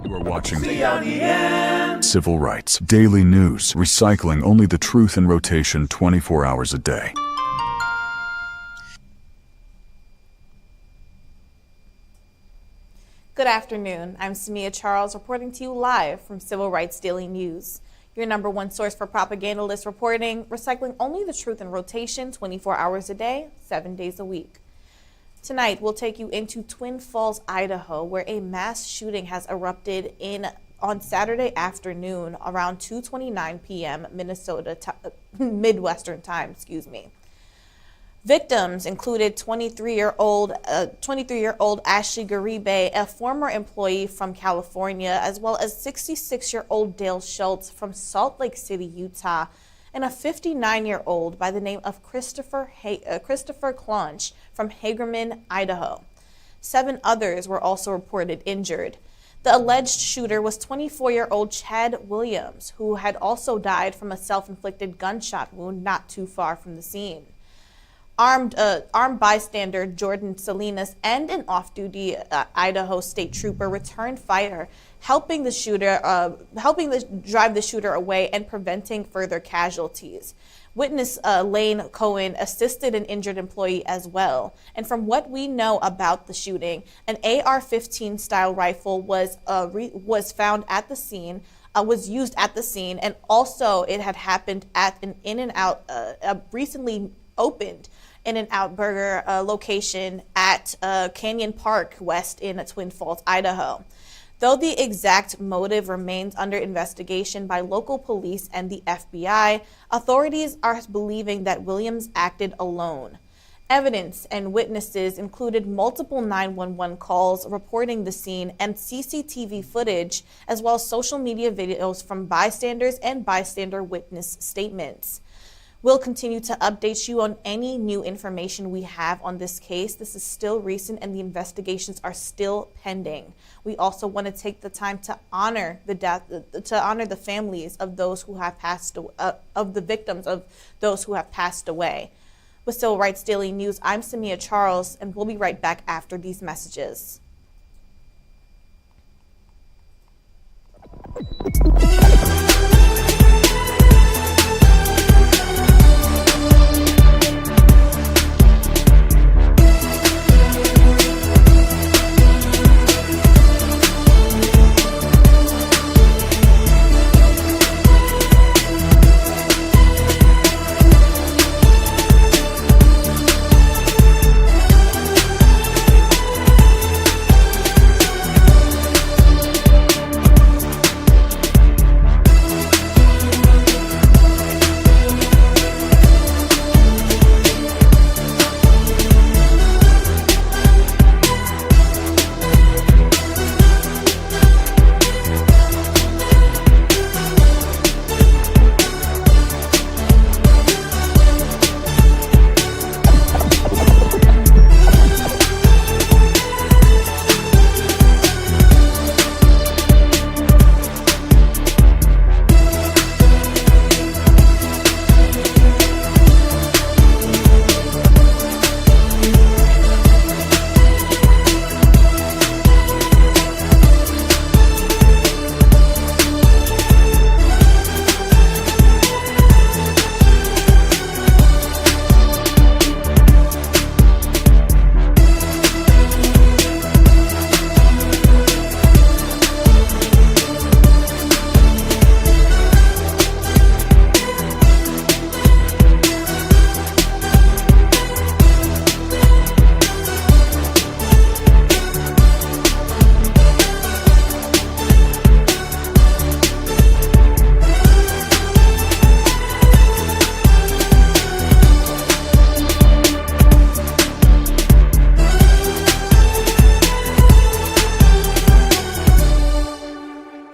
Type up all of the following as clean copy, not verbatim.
We're watching CRDN. Civil Rights Daily News, recycling only the truth in rotation 24 hours a day. Good afternoon. I'm SAMIHA Charles reporting to you live from Civil Rights Daily News, your #1 source for propagandalist reporting, recycling only the truth in rotation 24 hours a day, 7 days a week. Tonight, we'll take you into Twin Falls, Idaho, where a mass shooting has erupted on Saturday afternoon around 2:29 p.m. Midwestern time. Victims included 23-year-old Ashley Garibe, a former employee from California, as well as 66-year-old Dale Schultz from Salt Lake City, Utah, and a 59-year-old by the name of Christopher Clonch from Hagerman, Idaho. 7 others were also reported injured. The alleged shooter was 24-year-old Chad Williams, who had also died from a self-inflicted gunshot wound not too far from the scene. Armed bystander Jordan Salinas and an off-duty Idaho state trooper returned fire, helping drive the shooter away and preventing further casualties. Witness Lane Cohen assisted an injured employee as well. And from what we know about the shooting, an AR-15 style rifle was found at the scene. Was used at the scene, and also it had happened at an In-N-Out recently opened In-N-Out burger location at Canyon Park West in Twin Falls, Idaho. Though the exact motive remains under investigation by local police and the FBI, authorities are believing that Williams acted alone. Evidence and witnesses included multiple 911 calls reporting the scene and CCTV footage, as well as social media videos from bystanders and bystander witness statements. We'll continue to update you on any new information we have on this case. This is still recent and the investigations are still pending. We also want to take the time to honor the families of those who have of the victims of those who have passed away. With Civil Rights Daily News, I'm SAMIHA Charles, and we'll be right back after these messages.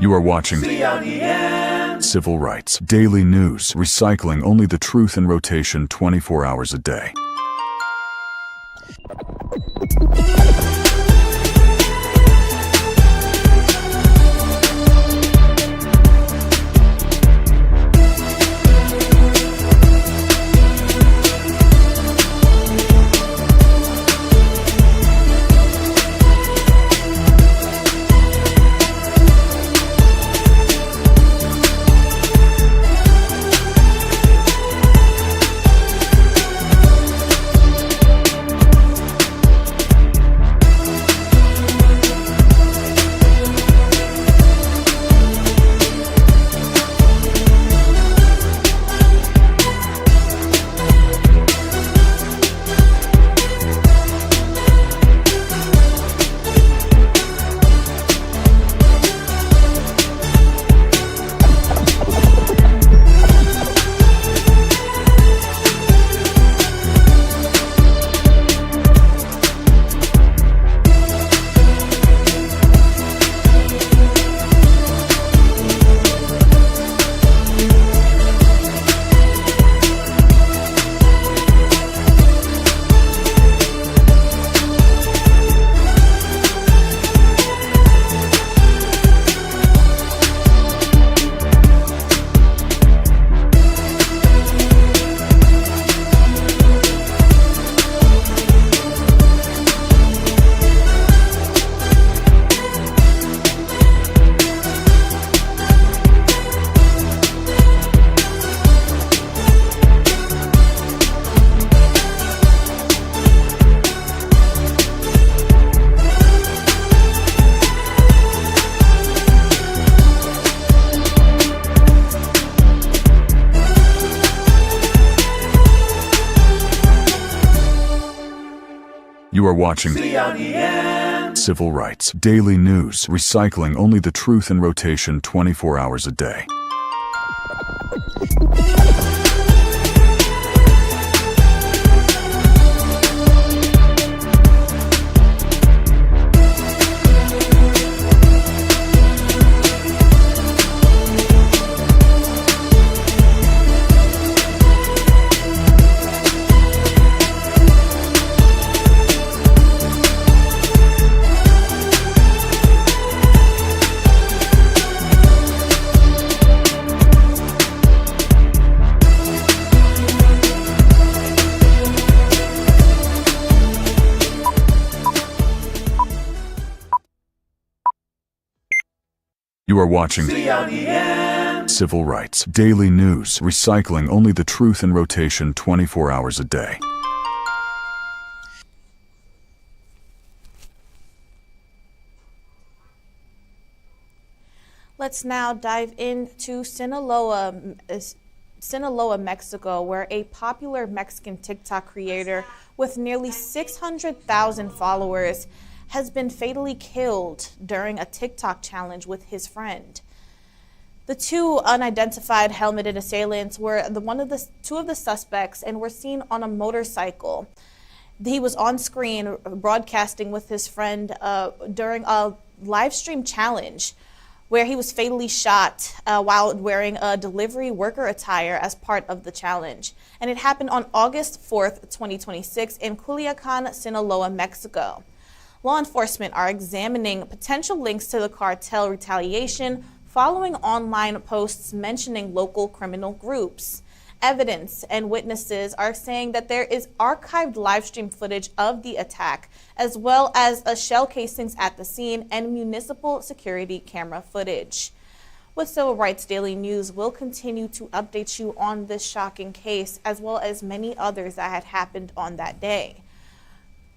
You are watching CRDN. Civil Rights Daily News, recycling only the truth in rotation 24 hours a day. You are watching CRDN. Civil Rights Daily News, recycling only the truth in rotation 24 hours a day. You are watching CRDN. Civil Rights Daily News, recycling only the truth in rotation 24 hours a day. Let's now dive into Sinaloa, Mexico, where a popular Mexican TikTok creator with nearly 600,000 followers has been fatally killed during a TikTok challenge with his friend. The two unidentified helmeted assailants were two of the suspects and were seen on a motorcycle. He was on screen broadcasting with his friend during a live stream challenge where he was fatally shot while wearing a delivery worker attire as part of the challenge. And it happened on August 4th, 2026 in Culiacan, Sinaloa, Mexico. Law enforcement are examining potential links to the cartel retaliation following online posts mentioning local criminal groups. Evidence and witnesses are saying that there is archived live stream footage of the attack, as well as shell casings at the scene and municipal security camera footage. With Civil Rights Daily News, we'll continue to update you on this shocking case, as well as many others that had happened on that day.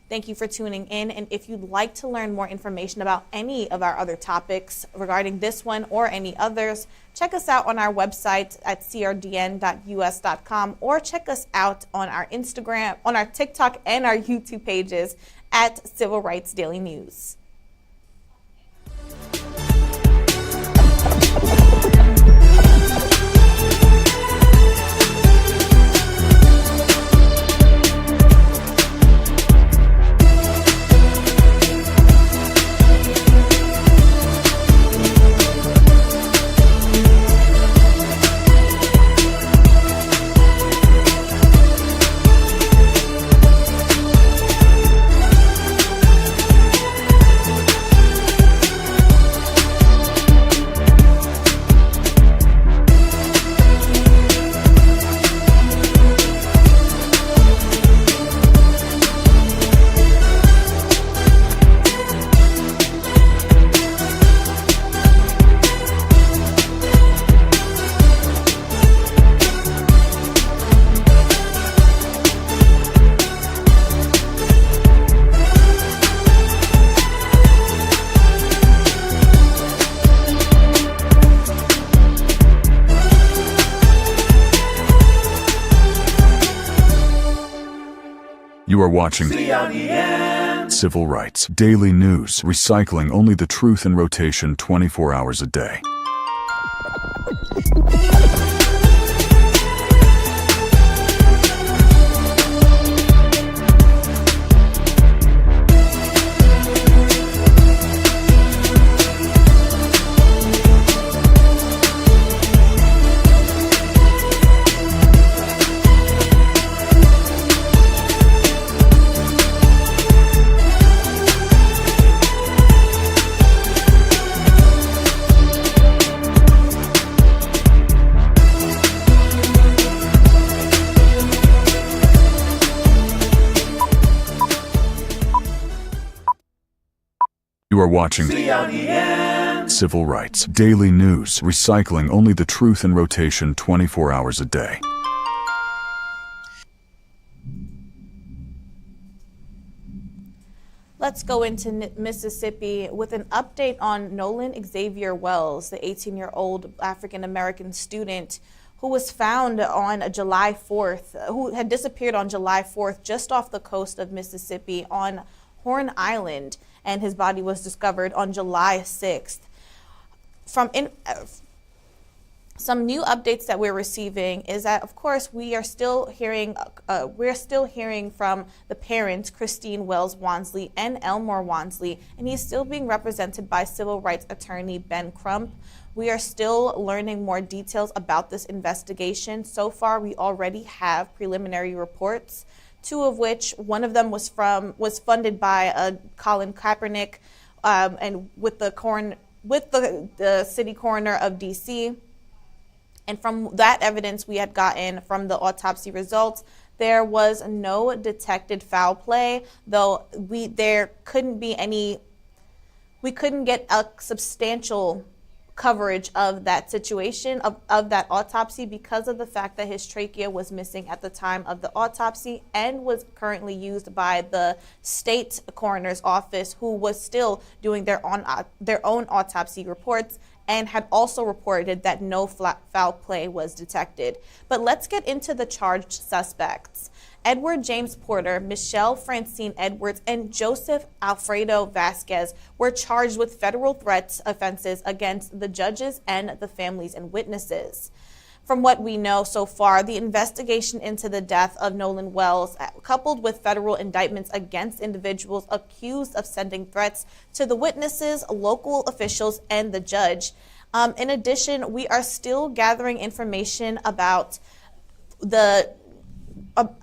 Thank you for tuning in, and if you'd like to learn more information about any of our other topics regarding this one or any others, check us out on our website at CRDN.NEWS.com or check us out on our Instagram, on our TikTok, and our YouTube pages at Civil Rights Daily News. You are watching CRDN. Civil Rights Daily News, recycling only the truth in rotation 24 hours a day. You are watching CRDN. Civil Rights Daily News, recycling only the truth in rotation 24 hours a day. Let's go into Mississippi with an update on Nolan Xavier Wells, the 18-year-old African-American student who was found on July 4th, who had disappeared on July 4th just off the coast of Mississippi on Horn Island, and his body was discovered on July 6th. Some new updates that we're receiving is that, of course, we are still hearing from the parents, Christine Wells Wansley and Elmore Wansley, and he's still being represented by civil rights attorney Ben Crump. We are still learning more details about this investigation. So far, we already have preliminary reports, two of which, one of them was funded by Colin Kaepernick, and with the city coroner of D.C. And from that evidence we had gotten from the autopsy results, there was no detected foul play, though we couldn't get a substantial coverage of that situation, of that autopsy, because of the fact that his trachea was missing at the time of the autopsy and was currently used by the state coroner's office, who was still doing their own autopsy reports, and had also reported that no foul play was detected. But let's get into the charged suspects. Edward James Porter, Michelle Francine Edwards, and Joseph Alfredo Vasquez were charged with federal threats offenses against the judges and the families and witnesses. From what we know so far, the investigation into the death of Nolan Wells, coupled with federal indictments against individuals accused of sending threats to the witnesses, local officials, and the judge. In addition, we are still gathering information about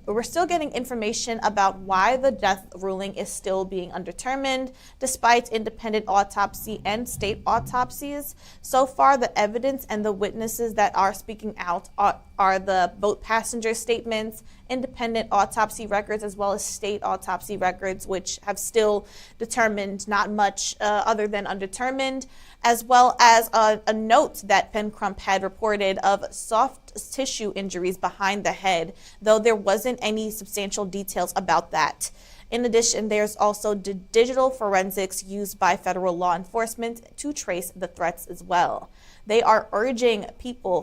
we're still getting information about why the death ruling is still being undetermined, despite independent autopsy and state autopsies. So far, the evidence and the witnesses that are speaking out are the boat passenger statements, independent autopsy records, as well as state autopsy records, which have still determined not much other than undetermined, as well as a note that Ben Crump had reported of soft tissue injuries behind the head, though there wasn't any substantial details about that. In addition, there's also digital forensics used by federal law enforcement to trace the threats as well. They are urging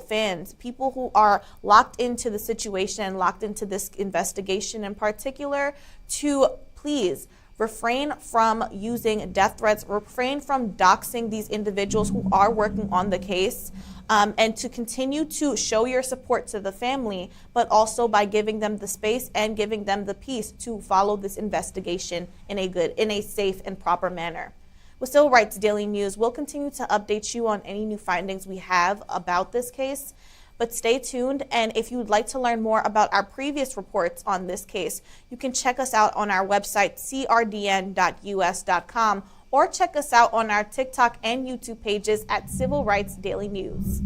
fans, people who are locked into the situation, locked into this investigation in particular, to please refrain from using death threats, refrain from doxing these individuals who are working on the case, and to continue to show your support to the family, but also by giving them the space and giving them the peace to follow this investigation in a safe and proper manner. With Civil Rights Daily News, we'll continue to update you on any new findings we have about this case. But stay tuned, and if you would like to learn more about our previous reports on this case, you can check us out on our website, CRDN-NEWS.com, or check us out on our TikTok and YouTube pages at Civil Rights Daily News.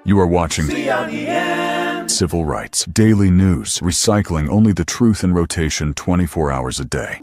You are watching CRDN. Civil Rights Daily News, recycling only the truth in rotation 24 hours a day.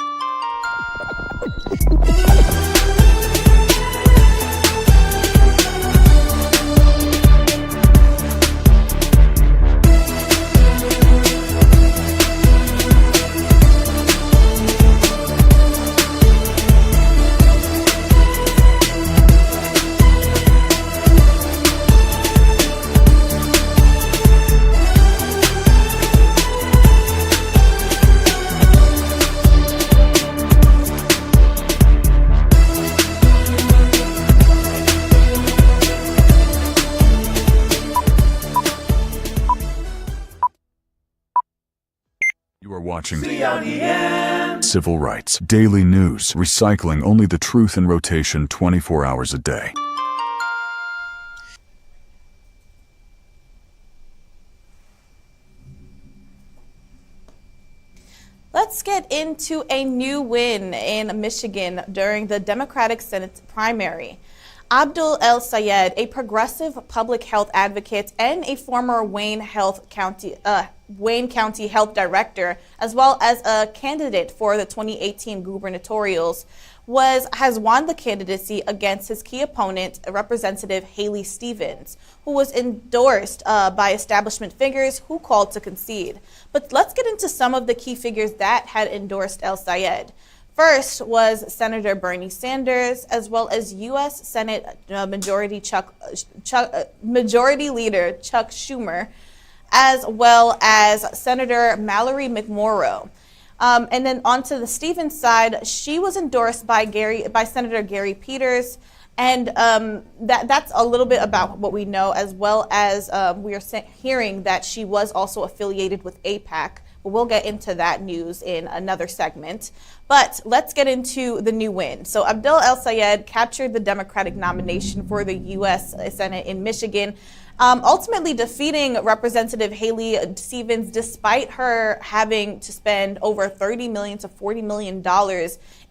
You are watching CRDN Civil Rights Daily News, recycling only the truth in rotation 24 hours a day. Let's get into a new win in Michigan during the Democratic Senate primary. Abdul El Sayed, a progressive public health advocate and a former Wayne County Health Director, as well as a candidate for the 2018 gubernatorials, has won the candidacy against his key opponent, Representative Haley Stevens, who was endorsed by establishment figures who called to concede. But let's get into some of the key figures that had endorsed El Sayed. First was Senator Bernie Sanders, as well as U.S. Senate Majority Leader Chuck Schumer, as well as Senator Mallory McMorrow. And then onto the Stevens side, she was endorsed by Senator Gary Peters, and that's a little bit about what we know, as well as we are hearing that she was also affiliated with AIPAC. But we'll get into that news in another segment. But let's get into the new win. So Abdul El Sayed captured the Democratic nomination for the U.S. Senate in Michigan, ultimately defeating Representative Haley Stevens despite her having to spend over $30 million to $40 million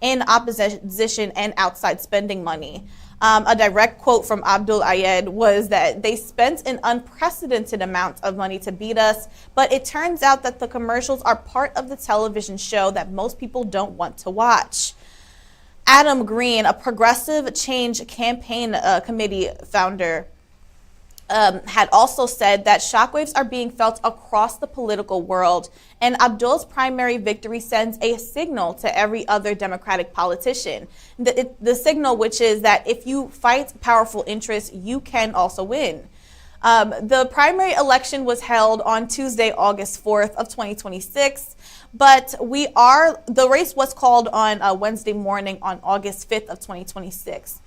in opposition and outside spending money. A direct quote from Abdul Ayed was that they spent an unprecedented amount of money to beat us, but it turns out that the commercials are part of the television show that most people don't want to watch. Adam Green, a progressive change campaign committee founder, had also said that shockwaves are being felt across the political world, and Abdul's primary victory sends a signal to every other Democratic politician. The signal which is that if you fight powerful interests, you can also win. The primary election was held on Tuesday, August 4th of 2026, but the race was called on Wednesday morning on August 5th of 2026.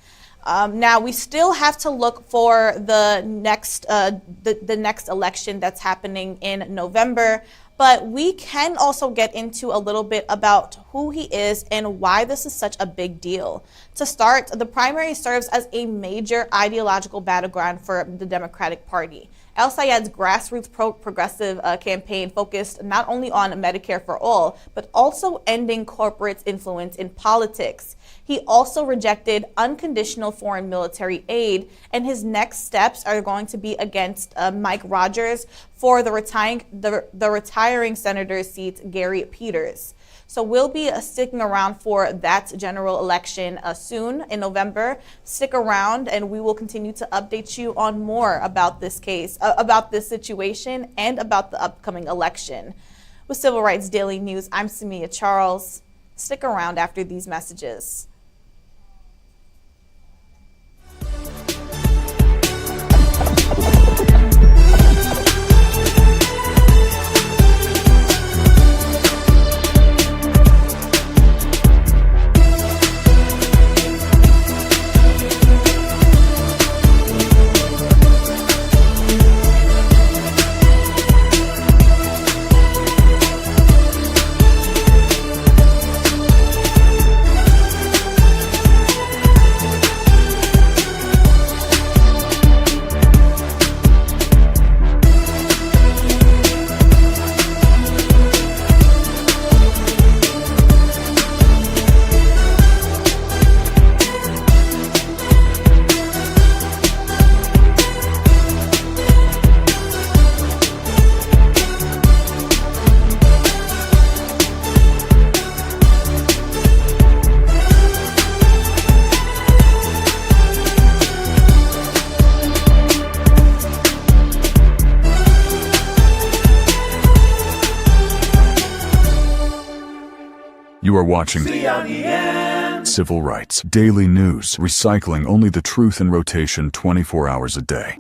Now we still have to look for the next election that's happening in November, but we can also get into a little bit about who he is and why this is such a big deal. To start, the primary serves as a major ideological battleground for the Democratic Party. El Sayed's grassroots progressive campaign focused not only on Medicare for all, but also ending corporate influence in politics. He also rejected unconditional foreign military aid, and his next steps are going to be against Mike Rogers for the retiring senator's seat, Gary Peters. So we'll be sticking around for that general election soon in November. Stick around and we will continue to update you on more about this case, about this situation, and about the upcoming election. With Civil Rights Daily News, I'm SAMIHA Charles. Stick around after these messages. You are watching CRDN Civil Rights Daily News, recycling only the truth in rotation 24 hours a day.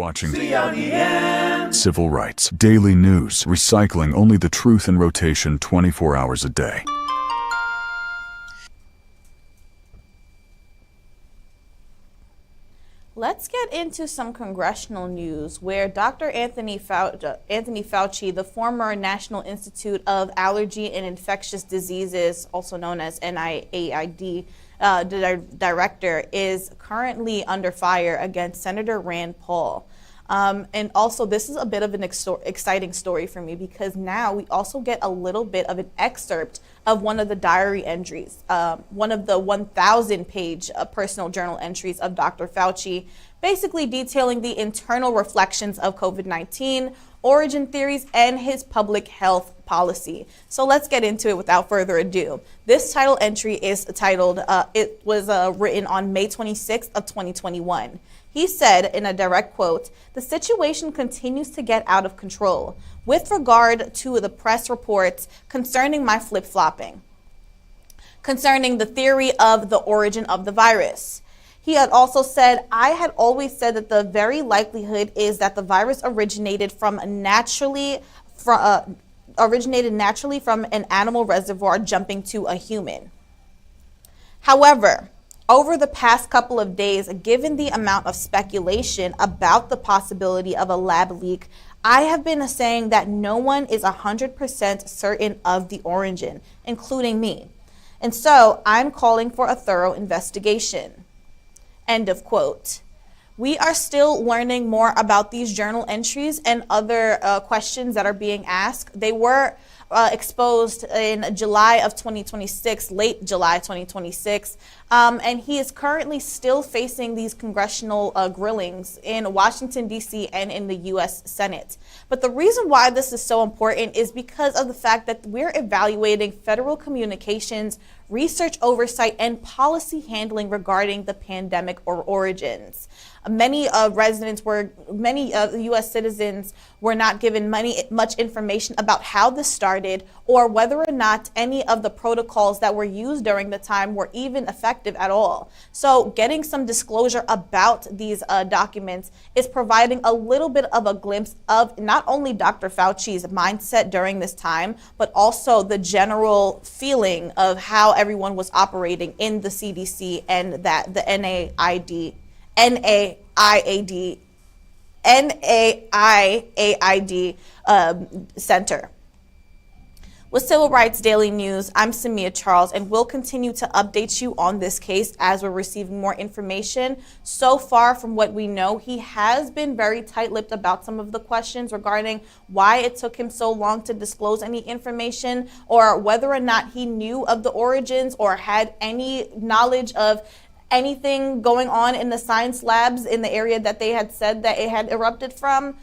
watching CRDN. Civil Rights Daily News, recycling only the truth in rotation 24 hours a day. Let's get into some congressional news where Dr. Anthony Fauci, the former National Institute of Allergy and Infectious Diseases, also known as NIAID, the director, is currently under fire against Senator Rand Paul. And also, this is a bit of an exciting story for me because now we also get a little bit of an excerpt of one of the diary entries, one of the 1,000-page personal journal entries of Dr. Fauci, basically detailing the internal reflections of COVID-19, origin theories, and his public health policy. So let's get into it without further ado. This title entry is titled, it was written on May 26th of 2021. He said in a direct quote, "The situation continues to get out of control with regard to the press reports concerning my flip-flopping, concerning the theory of the origin of the virus." He had also said, "I had always said that the very likelihood is that the virus originated naturally from an animal reservoir jumping to a human. However, over the past couple of days, given the amount of speculation about the possibility of a lab leak, I have been saying that no one is 100% certain of the origin, including me. And so I'm calling for a thorough investigation." End of quote. We are still learning more about these journal entries and other questions that are being asked. They were exposed in July of 2026, late July 2026, and he is currently still facing these congressional grillings in Washington, D.C. and in the U.S. Senate. But the reason why this is so important is because of the fact that we're evaluating federal communications, research oversight, and policy handling regarding the pandemic or origins. Many U.S. citizens were not given much information about how this started or whether or not any of the protocols that were used during the time were even effective at all. So getting some disclosure about these documents is providing a little bit of a glimpse of not only Dr. Fauci's mindset during this time, but also the general feeling of how everyone was operating in the CDC and that the NIAID Center. With Civil Rights Daily News, I'm SAMIHA Charles, and we'll continue to update you on this case as we're receiving more information. So far, from what we know, he has been very tight-lipped about some of the questions regarding why it took him so long to disclose any information, or whether or not he knew of the origins or had any knowledge of anything going on in the science labs in the area that they had said that it had erupted from.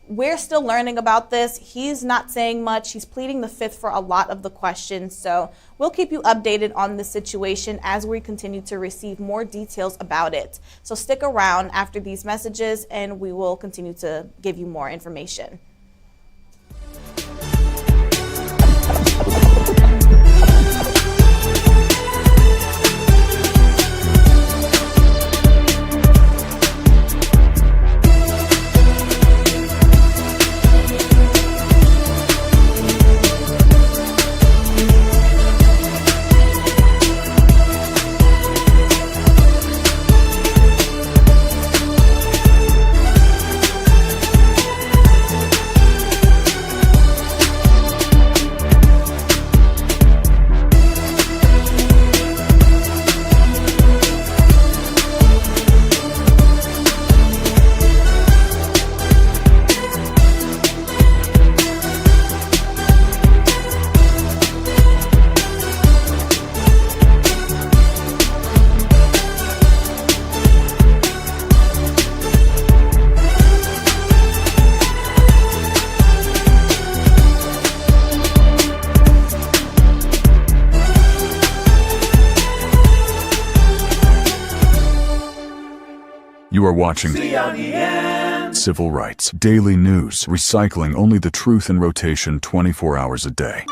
We're still learning about this. He's not saying much. He's pleading the fifth for a lot of the questions. So we'll keep you updated on the situation as we continue to receive more details about it. So stick around after these messages and we will continue to give you more information. You are watching CRDN. Civil Rights Daily News, recycling only the truth in rotation 24 hours a day.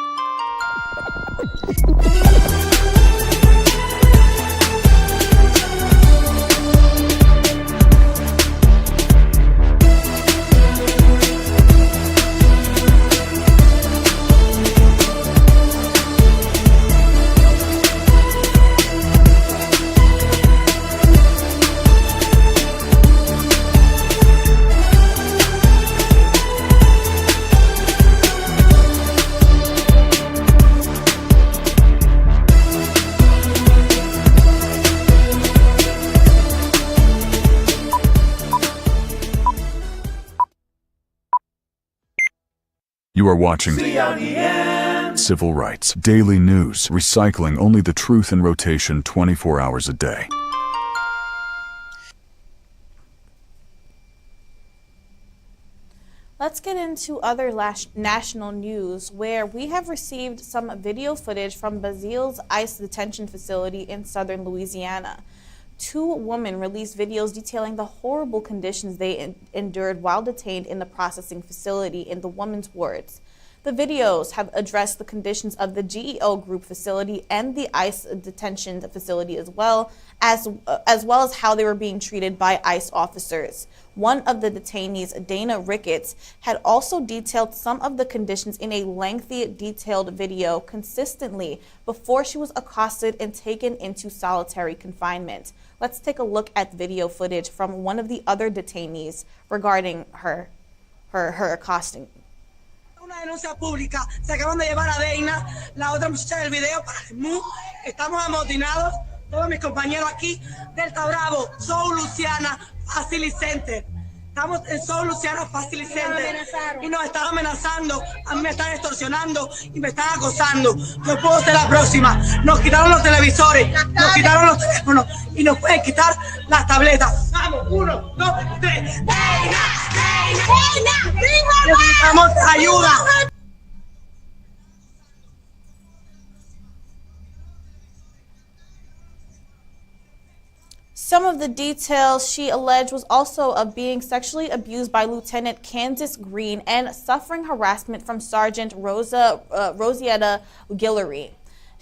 You are watching CRDN. Civil Rights Daily News, recycling only the truth in rotation 24 hours a day. Let's get into other national news, where we have received some video footage from Basil's ICE detention facility in southern Louisiana. Two women released videos detailing the horrible conditions they endured while detained in the processing facility in the women's wards. The videos have addressed the conditions of the GEO group facility and the ICE detention facility as well as how they were being treated by ICE officers. One of the detainees, Dana Ricketts, had also detailed some of the conditions in a lengthy, detailed video consistently before she was accosted and taken into solitary confinement. Let's take a look at video footage from one of the other detainees regarding her accosting. Una denuncia pública, se acaban de llevar a Deina, la otra muchacha del video para el MU. Estamos amotinados, todos mis compañeros aquí, Delta Bravo, Soul Luciana, Facility Center. Estamos en Soul Luciana, Facility Center y nos están amenazando, a mí me están extorsionando y me están acosando. Yo puedo ser la próxima. Nos quitaron los televisores, nos quitaron los teléfonos y nos pueden quitar las tabletas. Vamos, 1, 2, 3. ¡Deina! Necesitamos ayuda. Some of the details she alleged was also of being sexually abused by Lieutenant Candace Green and suffering harassment from Sergeant Rosietta Guillory.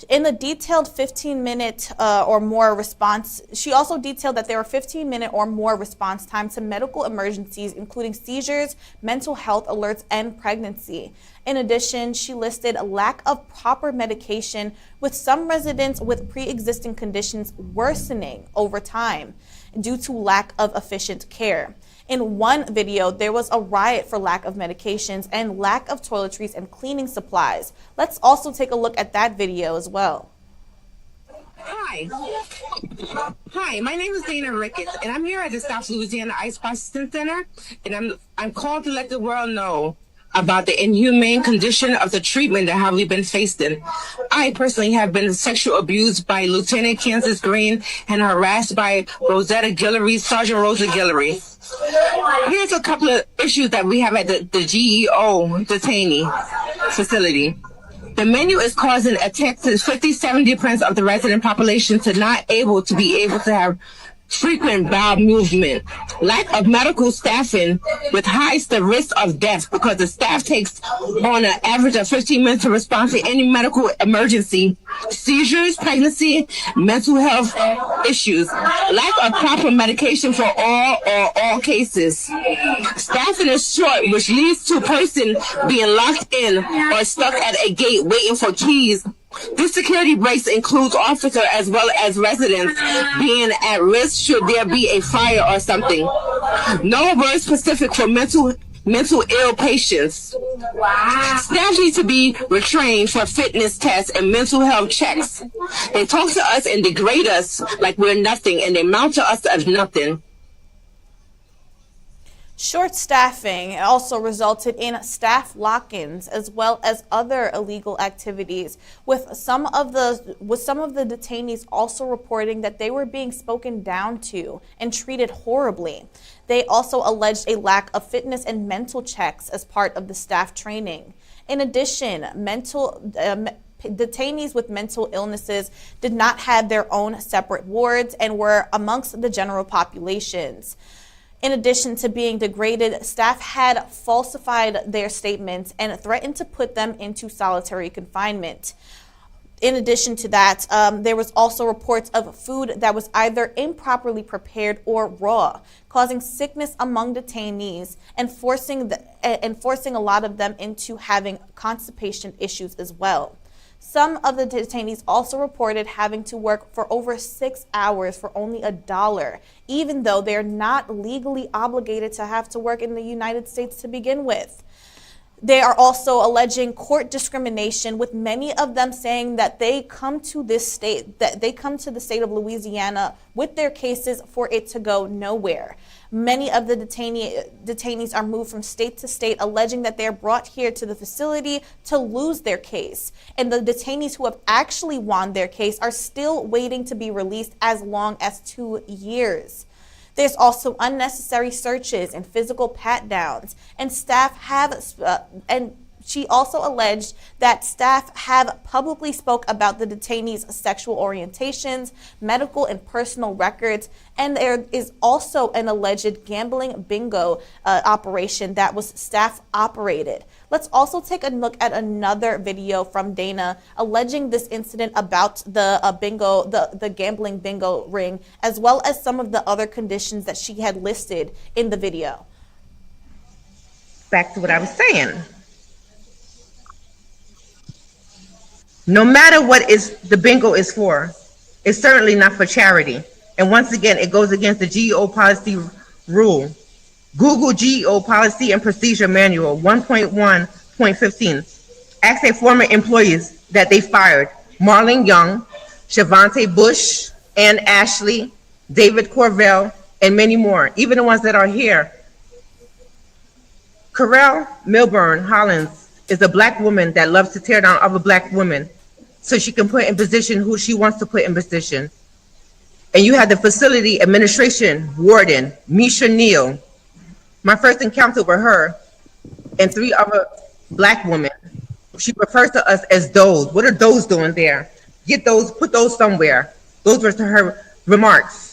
In the detailed 15-minute or more response, she also detailed that there were 15-minute or more response time to medical emergencies, including seizures, mental health alerts, and pregnancy. In addition, she listed a lack of proper medication, with some residents with pre-existing conditions worsening over time due to lack of efficient care. In one video, there was a riot for lack of medications and lack of toiletries and cleaning supplies. Let's also take a look at that video as well. Hi, my name is Dana Ricketts, and I'm here at the South Louisiana ICE Processing Center, and I'm called to let the world know about the inhumane condition of the treatment that we've been facing. I personally have been sexually abused by Lieutenant Candace Green and harassed by Rosetta Guillory, Sergeant Rosa Guillory. Here's a couple of issues that we have at the GEO detainee facility. The menu is causing attacks to 50-70% of the resident population to not able to have frequent bowel movement, lack of medical staffing with highest the risk of death because the staff takes on an average of 15 minutes to respond to any medical emergency, seizures, pregnancy, mental health issues, lack of proper medication for all cases. Staffing is short, which leads to a person being locked in or stuck at a gate waiting for keys. This security breaks includes officers as well as residents being at risk should there be a fire or something. No word specific for mental ill patients. Staff need to be retrained for fitness tests and mental health checks. They talk to us and degrade us like we're nothing, and they mount to us as nothing. Short staffing also resulted in staff lock-ins as well as other illegal activities, with some of the detainees also reporting that they were being spoken down to and treated horribly. They also alleged a lack of fitness and mental checks as part of the staff training. In addition, detainees with mental illnesses did not have their own separate wards and were amongst the general populations. In addition to being degraded, staff had falsified their statements and threatened to put them into solitary confinement. In addition to that, there was also reports of food that was either improperly prepared or raw, causing sickness among detainees and forcing a lot of them into having constipation issues as well. Some of the detainees also reported having to work for over 6 hours for only $1, even though they're not legally obligated to have to work in the United States to begin with. They are also alleging court discrimination, with many of them saying that they come to the state of Louisiana with their cases for it to go nowhere. Many of the detainees are moved from state to state, alleging that they're brought here to the facility to lose their case. And the detainees who have actually won their case are still waiting to be released as long as 2 years. There's also unnecessary searches and physical pat-downs, and she also alleged that staff have publicly spoke about the detainees' sexual orientations, medical and personal records, and there is also an alleged gambling bingo operation that was staff operated. Let's also take a look at another video from Dana alleging this incident about the gambling bingo ring, as well as some of the other conditions that she had listed in the video. Back to what I was saying. No matter what the bingo is for, it's certainly not for charity. And once again, it goes against the GEO policy rule. Google GEO Policy and Procedure Manual 1.1.15. Ask their former employees that they fired: Marlon Young, Shavante Bush, Ann Ashley, David Corvell, and many more, even the ones that are here. Carell Milburn Hollins is a black woman that loves to tear down other black women so she can put in position who she wants to put in position. And you have the facility administration warden, Misha Neal. My first encounter with her and 3 other black women, she refers to us as those. What are those doing there? Get those, put those somewhere. Those were her remarks.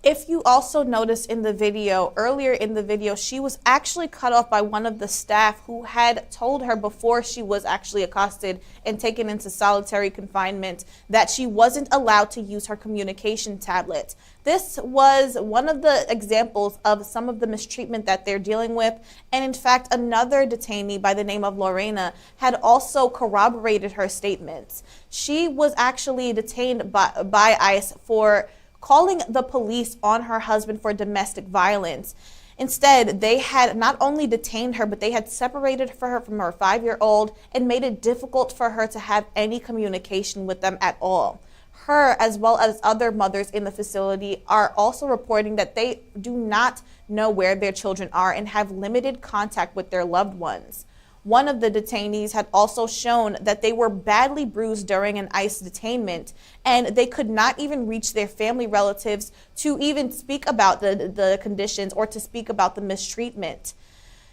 If you also notice in the video, earlier in the video, she was actually cut off by one of the staff who had told her before she was actually accosted and taken into solitary confinement that she wasn't allowed to use her communication tablet. This was one of the examples of some of the mistreatment that they're dealing with. And in fact, another detainee by the name of Lorena had also corroborated her statements. She was actually detained by ICE for calling the police on her husband for domestic violence. Instead, they had not only detained her, but they had separated her from her 5-year-old and made it difficult for her to have any communication with them at all. Her, as well as other mothers in the facility, are also reporting that they do not know where their children are and have limited contact with their loved ones. One of the detainees had also shown that they were badly bruised during an ICE detainment, and they could not even reach their family relatives to even speak about the conditions or to speak about the mistreatment.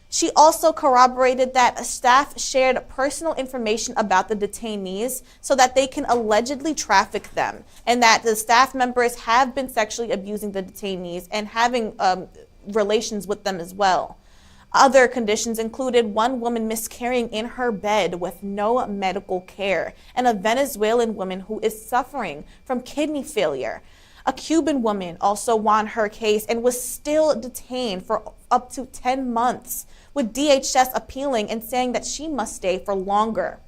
She also corroborated that staff shared personal information about the detainees so that they can allegedly traffic them, and that the staff members have been sexually abusing the detainees and having relations with them as well. Other conditions included one woman miscarrying in her bed with no medical care, and a Venezuelan woman who is suffering from kidney failure. A Cuban woman also won her case and was still detained for up to 10 months, with DHS appealing and saying that she must stay for longer.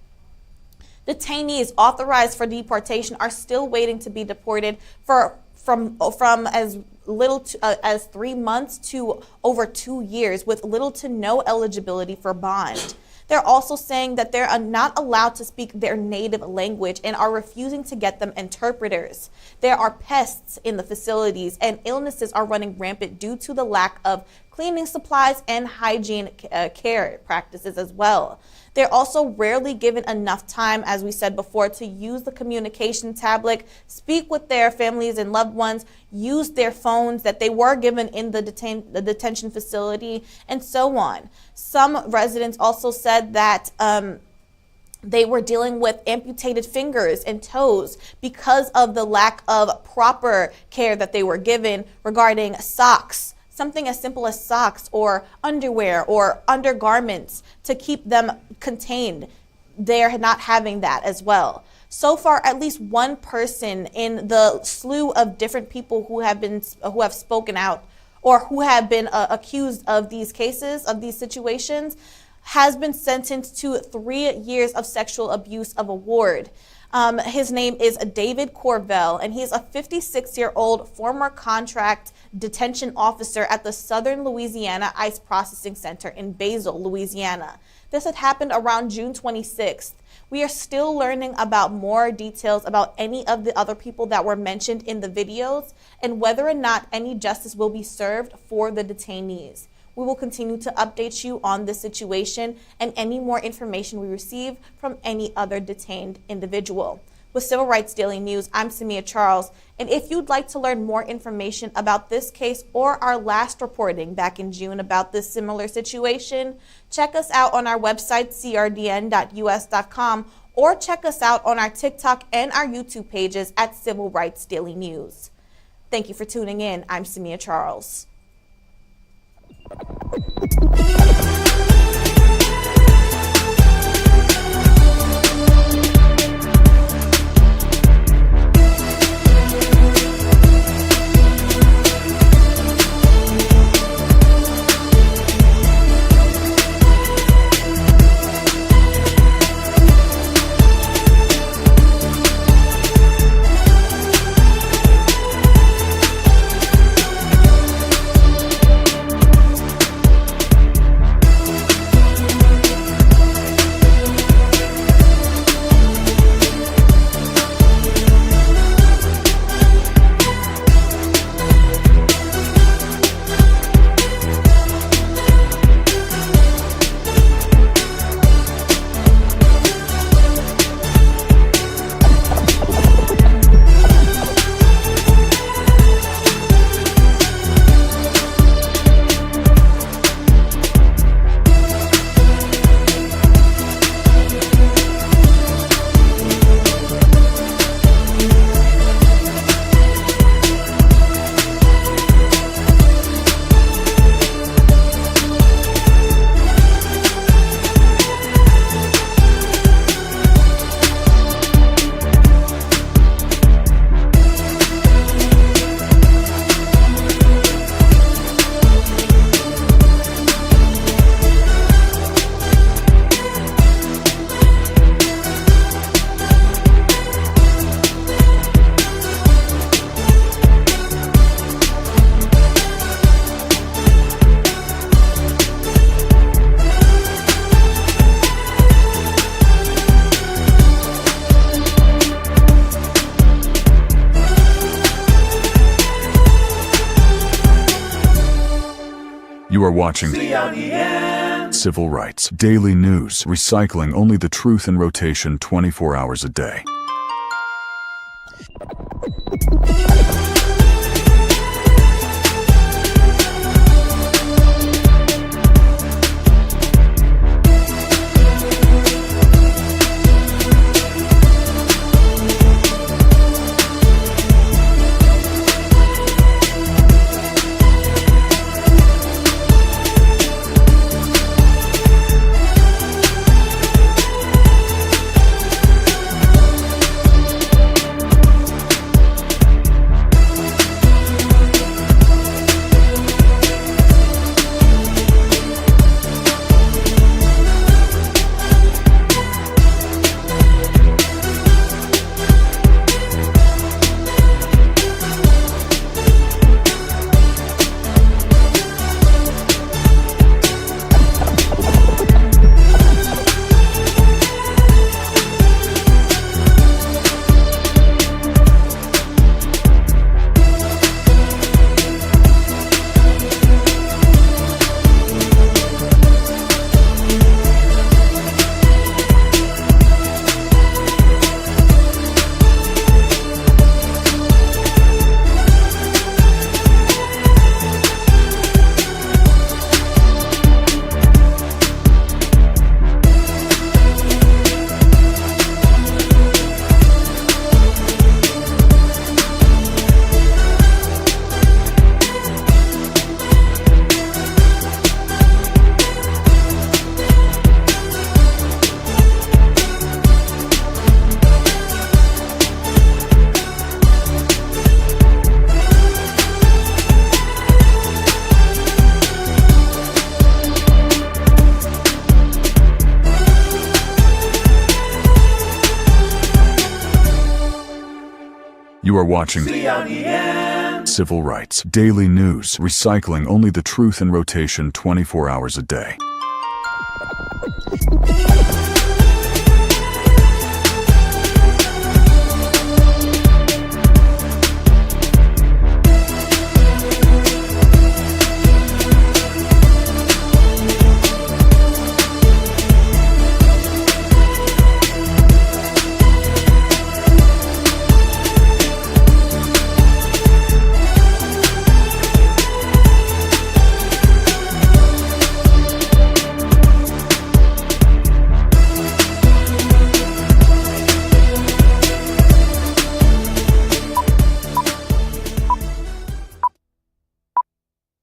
Detainees authorized for deportation are still waiting to be deported from as little as 3 months to over 2 years, with little to no eligibility for bond. They're also saying that they're not allowed to speak their native language and are refusing to get them interpreters. There are pests in the facilities, and illnesses are running rampant due to the lack of cleaning supplies and hygiene care practices as well. They're also rarely given enough time, as we said before, to use the communication tablet, speak with their families and loved ones, use their phones that they were given in the detention facility, and so on. Some residents also said that they were dealing with amputated fingers and toes because of the lack of proper care that they were given regarding socks. Something as simple as socks or underwear or undergarments to keep them contained. They're not having that as well. So far, at least one person in the slew of different people who have spoken out or who have been accused of these cases, of these situations, has been sentenced to 3 years of sexual abuse of a ward. His name is David Corvell, and he's a 56-year-old former contract detention officer at the Southern Louisiana Ice Processing Center in Basel, Louisiana. This had happened around June 26th. We are still learning about more details about any of the other people that were mentioned in the videos and whether or not any justice will be served for the detainees. We will continue to update you on this situation and any more information we receive from any other detained individual. With Civil Rights Daily News, I'm SAMIHA Charles, and if you'd like to learn more information about this case or our last reporting back in June about this similar situation, check us out on our website, CRDN-NEWS.com, or check us out on our TikTok and our YouTube pages at Civil Rights Daily News. Thank you for tuning in. I'm SAMIHA Charles. You are watching CRDN. Civil Rights Daily News, recycling only the truth in rotation 24 hours a day. You are watching CRDN. Civil Rights Daily News, recycling only the truth in rotation 24 hours a day.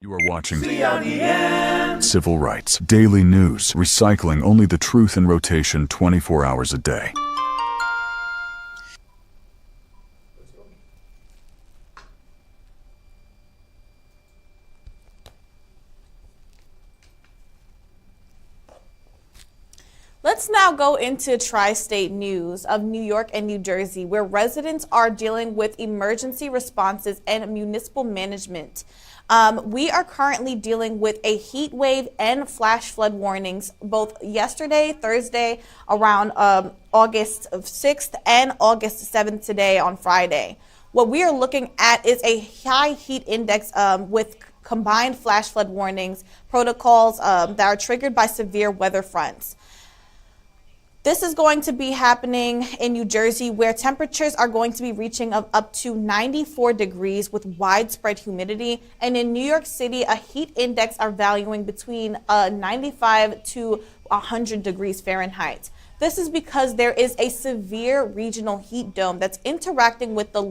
You are watching CRDN. Civil Rights Daily News, recycling only the truth in rotation 24 hours a day. Let's now go into tri-state news of New York and New Jersey, where residents are dealing with emergency responses and municipal management. We are currently dealing with a heat wave and flash flood warnings both yesterday, Thursday, around August 6th and August 7th today on Friday. What we are looking at is a high heat index with combined flash flood warnings protocols that are triggered by severe weather fronts. This is going to be happening in New Jersey, where temperatures are going to be reaching up to 94 degrees with widespread humidity. And in New York City, a heat index are valuing between 95 to 100 degrees Fahrenheit. This is because there is a severe regional heat dome that's interacting with the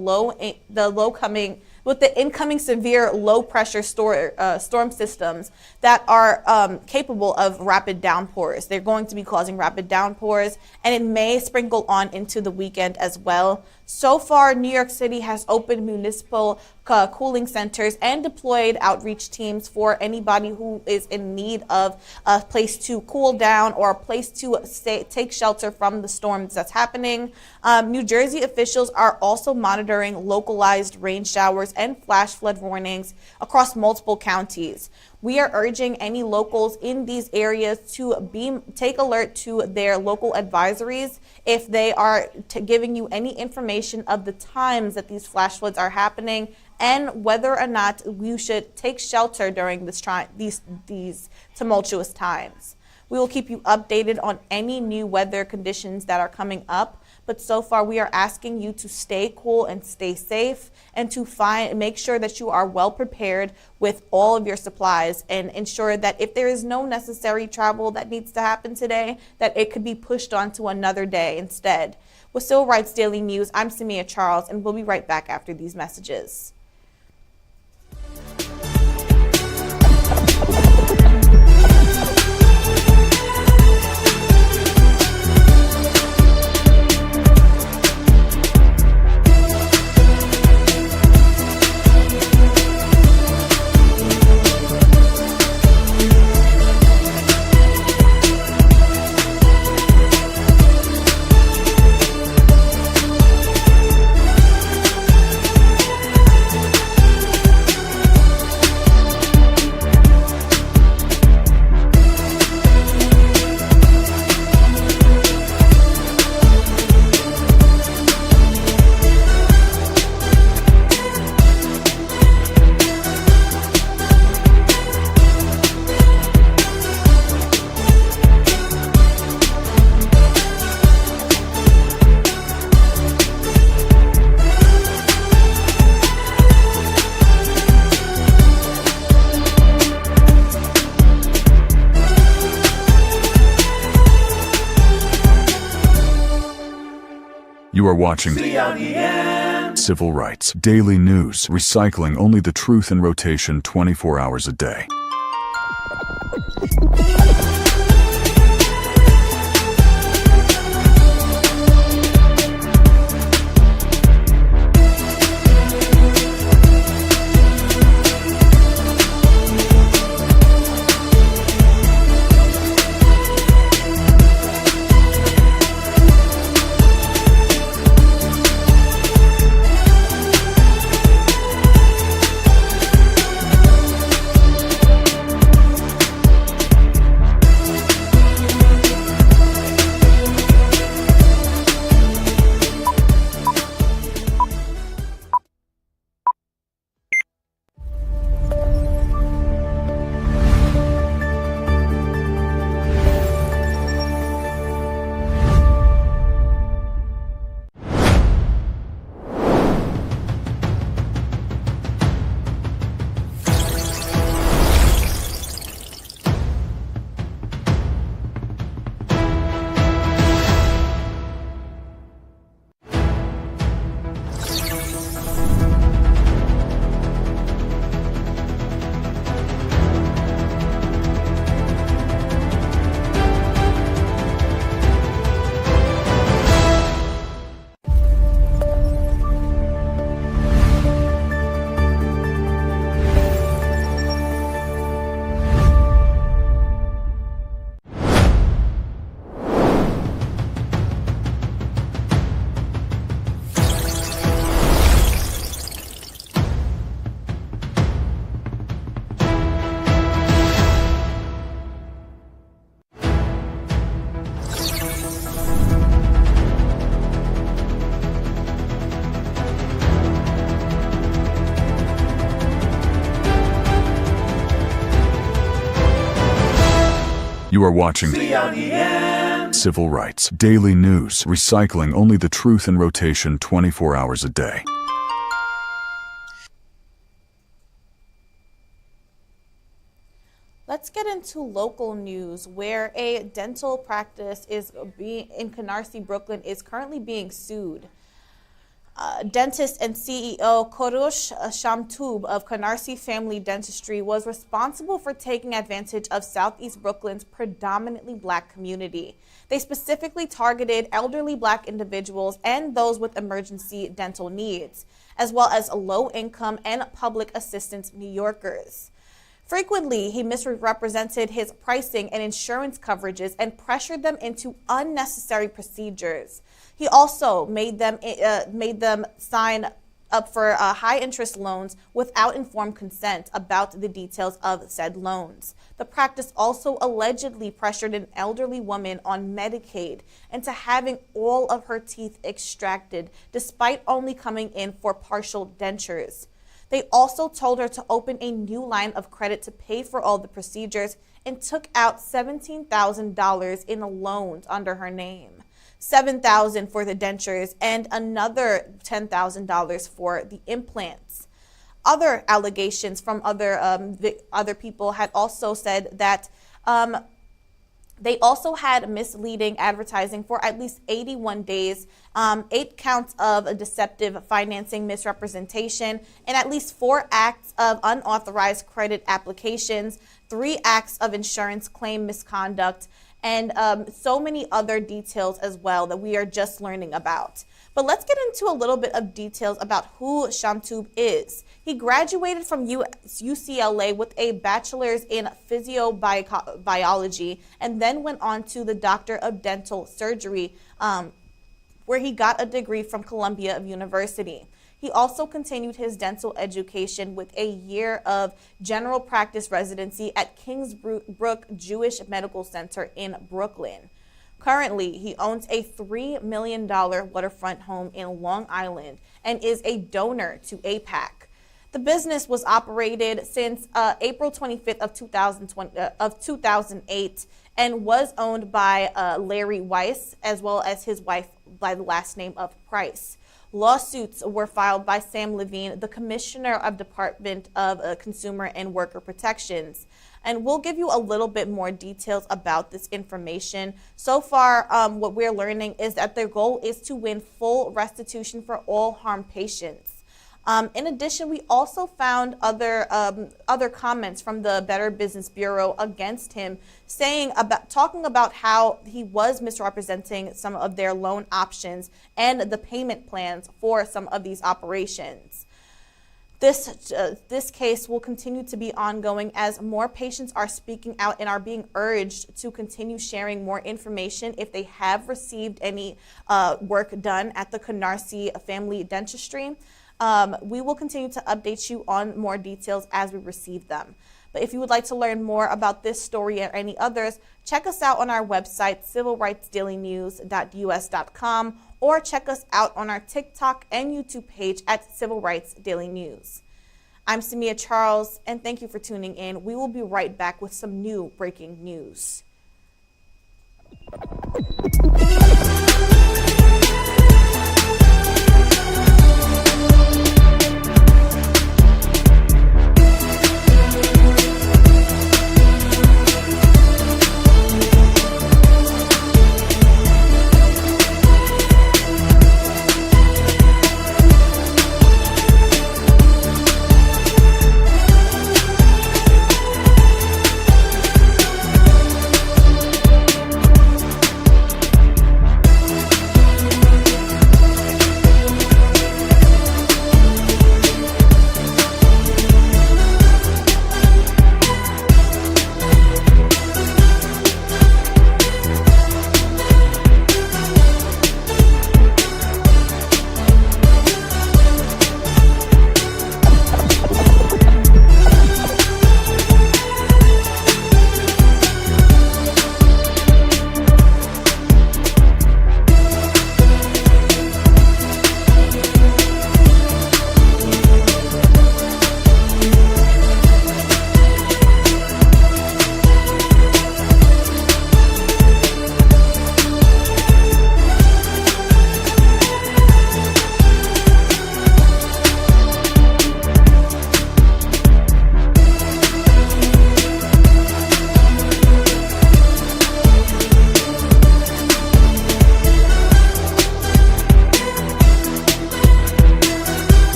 incoming severe low pressure storm systems that are capable of rapid downpours. They're going to be causing rapid downpours, and it may sprinkle on into the weekend as well. So far, New York City has opened municipal cooling centers and deployed outreach teams for anybody who is in need of a place to cool down or a place to take shelter from the storms that's happening. New Jersey officials are also monitoring localized rain showers and flash flood warnings across multiple counties. We are urging any locals in these areas to take alert to their local advisories if they are giving you any information of the times that these flash floods are happening and whether or not you should take shelter during these tumultuous times. We will keep you updated on any new weather conditions that are coming up. But so far, we are asking you to stay cool and stay safe, and to make sure that you are well prepared with all of your supplies, and ensure that if there is no necessary travel that needs to happen today, that it could be pushed on to another day instead. With Civil Rights Daily News, I'm SAMIHA Charles, and we'll be right back after these messages. You are watching CRDN. Civil Rights Daily News, recycling only the truth in rotation 24 hours a day. You are watching CRDN. Civil Rights Daily News, recycling only the truth in rotation 24 hours a day. Let's get into local news, where a dental practice in Canarsie, Brooklyn, is currently being sued. Dentist and CEO Korush Shamtoob of Canarsie Family Dentistry was responsible for taking advantage of Southeast Brooklyn's predominantly Black community. They specifically targeted elderly Black individuals and those with emergency dental needs, as well as low-income and public assistance New Yorkers. Frequently, he misrepresented his pricing and insurance coverages and pressured them into unnecessary procedures. He also made them sign up for high-interest loans without informed consent about the details of said loans. The practice also allegedly pressured an elderly woman on Medicaid into having all of her teeth extracted, despite only coming in for partial dentures. They also told her to open a new line of credit to pay for all the procedures and took out $17,000 in loans under her name, $7,000 for the dentures, and another $10,000 for the implants. Other allegations from other people had also said that they also had misleading advertising for at least 81 days, 8 counts of deceptive financing misrepresentation, and at least 4 acts of unauthorized credit applications, 3 acts of insurance claim misconduct, and so many other details as well that we are just learning about. But let's get into a little bit of details about who Shamtoob is. He graduated from UCLA with a bachelor's in physiobiology and then went on to the Doctor of Dental Surgery, where he got a degree from Columbia University. He also continued his dental education with a year of general practice residency at Kingsbrook Jewish Medical Center in Brooklyn. Currently, he owns a $3 million waterfront home in Long Island and is a donor to AIPAC. The business was operated since April 25th of 2008 and was owned by Larry Weiss, as well as his wife by the last name of Price. Lawsuits were filed by Sam Levine, the Commissioner of Department of Consumer and Worker Protections. And we'll give you a little bit more details about this information. So far, what we're learning is that their goal is to win full restitution for all harmed patients. In addition, we also found other comments from the Better Business Bureau against him, talking about how he was misrepresenting some of their loan options and the payment plans for some of these operations. This case will continue to be ongoing as more patients are speaking out and are being urged to continue sharing more information if they have received any work done at the Canarsie Family Dentistry. We will continue to update you on more details as we receive them. But if you would like to learn more about this story or any others, check us out on our website, civilrightsdailynews.us.com, or check us out on our TikTok and YouTube page at Civil Rights Daily News. I'm SAMIHA Charles, and thank you for tuning in. We will be right back with some new breaking news.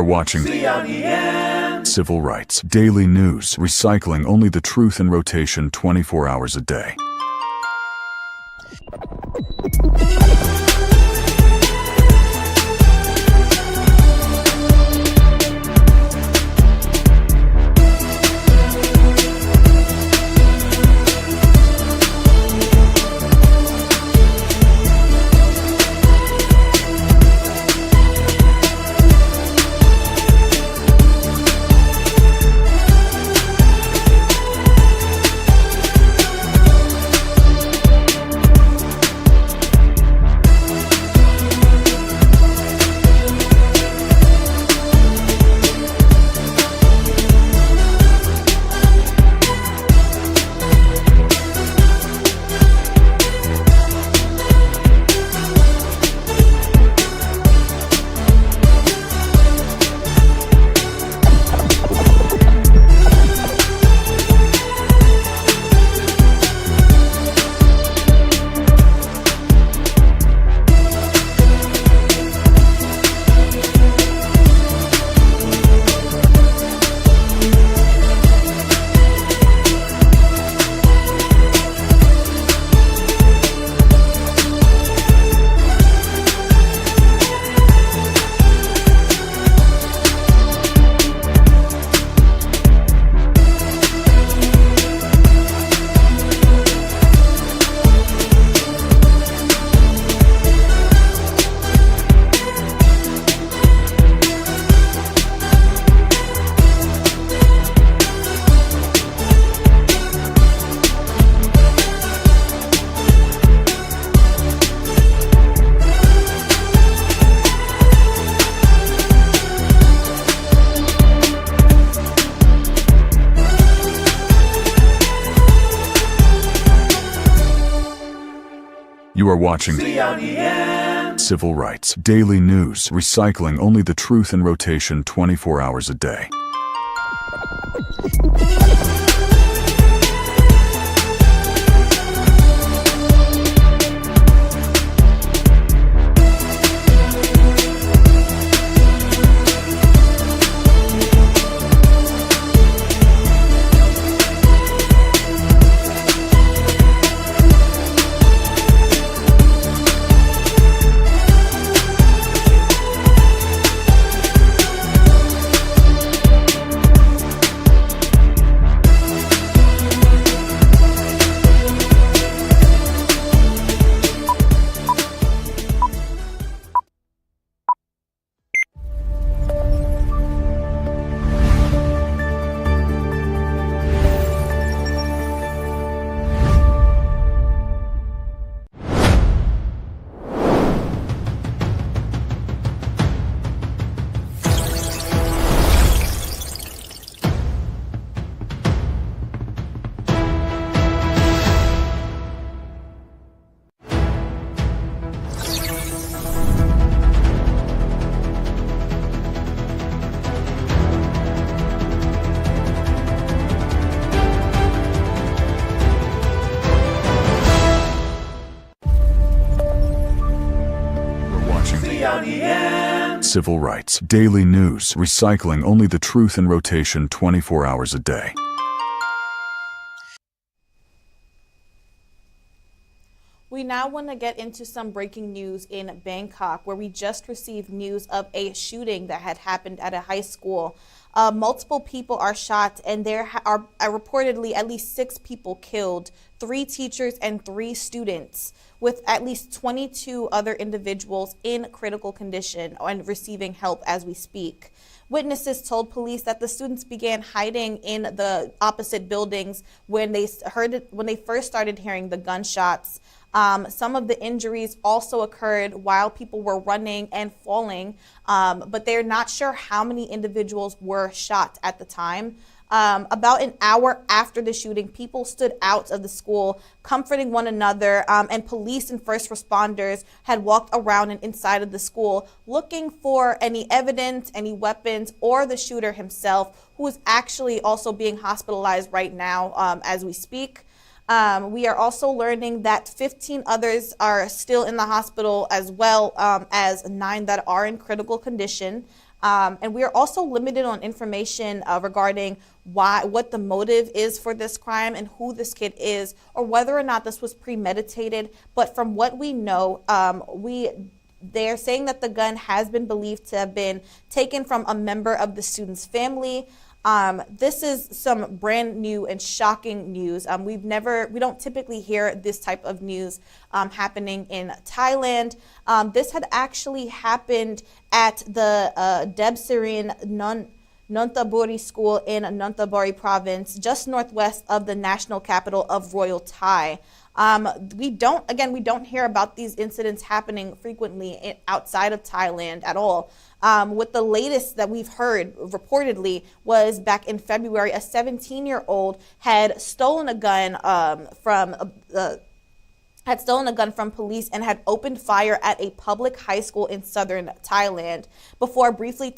are watching CRDN. Civil Rights Daily News, recycling only the truth in rotation 24 hours a day. You are watching CRDN. Civil Rights Daily News, recycling only the truth in rotation 24 hours a day. CRDN. Civil Rights Daily News, recycling only the truth in rotation 24 hours a day. We now want to get into some breaking news in Bangkok, where we just received news of a shooting that had happened at a high school. Multiple people are shot, and there are reportedly at least 6 people killed, 3 teachers and 3 students, with at least 22 other individuals in critical condition and receiving help as we speak. Witnesses told police that the students began hiding in the opposite buildings when they first started hearing the gunshots. Some of the injuries also occurred while people were running and falling, but they're not sure how many individuals were shot at the time. About an hour after the shooting, people stood out of the school, comforting one another, and police and first responders had walked around and inside of the school looking for any evidence, any weapons, or the shooter himself, who is actually also being hospitalized right now as we speak. We are also learning that 15 others are still in the hospital, as well as 9 that are in critical condition. And we are also limited on information regarding what the motive is for this crime and who this kid is, or whether or not this was premeditated. But from what we know, they're saying that the gun has been believed to have been taken from a member of the student's family. This is some brand new and shocking news. We don't typically hear this type of news happening in Thailand. This had actually happened at the Debsirin Nonthaburi School in Nonthaburi province, just northwest of the national capital of Royal Thai. We don't hear about these incidents happening frequently outside of Thailand at all. With the latest that we've heard reportedly was back in February, a 17-year-old had stolen a gun from police and had opened fire at a public high school in southern Thailand before briefly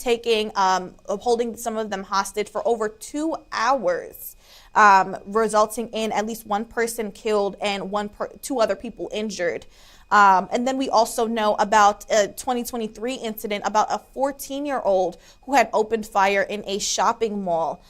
holding some of them hostage for over 2 hours. Resulting in at least one person killed and two other people injured. And then we also know about a 2023 incident about a 14-year-old who had opened fire in a shopping mall.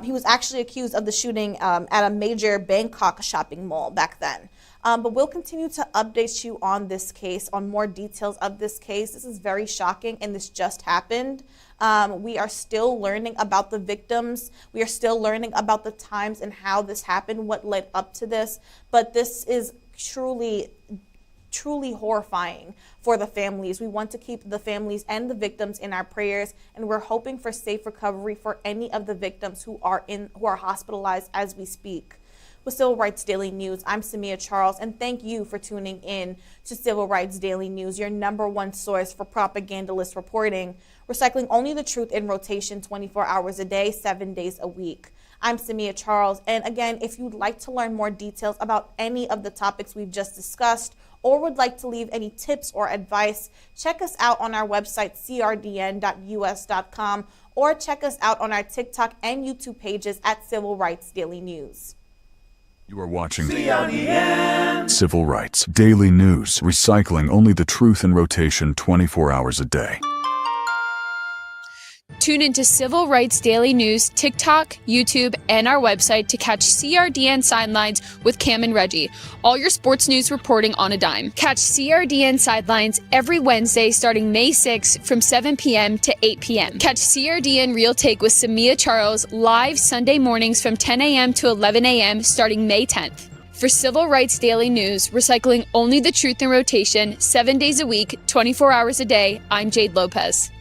He was actually accused of the shooting at a major Bangkok shopping mall back then. But we'll continue to update you on this case, on more details of this case. This is very shocking, and this just happened. We are still learning about the victims. We are still learning about the times and how this happened, what led up to this. But this is truly horrifying for the families. We want to keep the families and the victims in our prayers, and we're hoping for safe recovery for any of the victims who are hospitalized as we speak. With Civil Rights Daily News, I'm SAMIHA Charles, and thank you for tuning in to Civil Rights Daily News, your #1 source for propagandalist reporting, recycling only the truth in rotation 24 hours a day, 7 days a week. I'm SAMIHA Charles, and again, if you'd like to learn more details about any of the topics we've just discussed, or would like to leave any tips or advice, check us out on our website, CRDN-NEWS.com, or check us out on our TikTok and YouTube pages at Civil Rights Daily News. You are watching CRDN. Civil Rights Daily News, recycling only the truth in rotation 24 hours a day. Tune into Civil Rights Daily News, TikTok, YouTube, and our website to catch CRDN Sidelines with Cam and Reggie. All your sports news reporting on a dime. Catch CRDN Sidelines every Wednesday starting May 6th from 7 p.m. to 8 p.m. Catch CRDN Real Take with SAMIHA Charles live Sunday mornings from 10 a.m. to 11 a.m. starting May 10th. For Civil Rights Daily News, recycling only the truth in rotation, 7 days a week, 24 hours a day, I'm Jade Lopez.